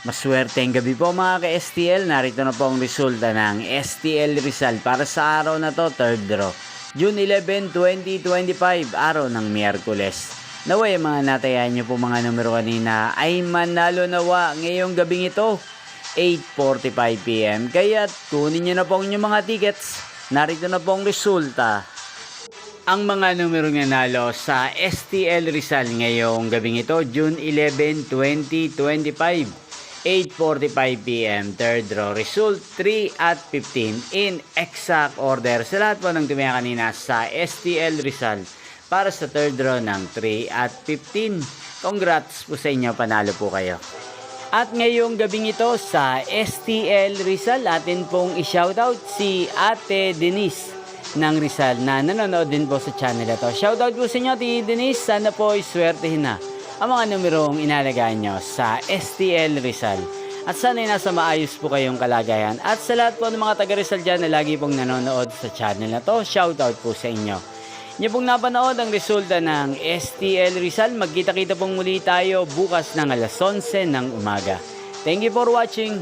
Maswerteng gabi po mga ka-STL. Narito na po ang resulta ng STL Rizal para sa araw na to, third draw. June 11, 2025, araw ng Miyerkules. Naway mga natayan nyo po mga numero kanina ay manalo nawa ngayong gabing ito, 8:45 PM. Kaya kunin nyo na po ang inyong mga tickets. Narito na po ang resulta. Ang mga numero nanalo sa STL Rizal ngayong gabing ito, June 11, 2025. 8:45 PM, third draw result 3 at 15 in exact order sa lahat po ng tumaya kanina sa STL Rizal para sa third draw ng 3 at 15. Congrats po sa inyo, panalo po kayo. At ngayong gabing ito sa STL Rizal, atin pong i-shoutout si Ate Denise ng Rizal na nanonood din po sa channel na to. Shoutout po sa inyo, Ate Denise, sana po iswertehin na ang mga numerong inalagaan nyo sa STL Rizal. At sana nasa maayos po kayong kalagayan. At sa lahat po ng mga taga Rizal dyan na lagi pong nanonood sa channel na to, shoutout po sa inyo. Inyo pong napanood ang resulta ng STL Rizal. Magkita-kita pong muli tayo bukas ng alas 11 ng umaga. Thank you for watching.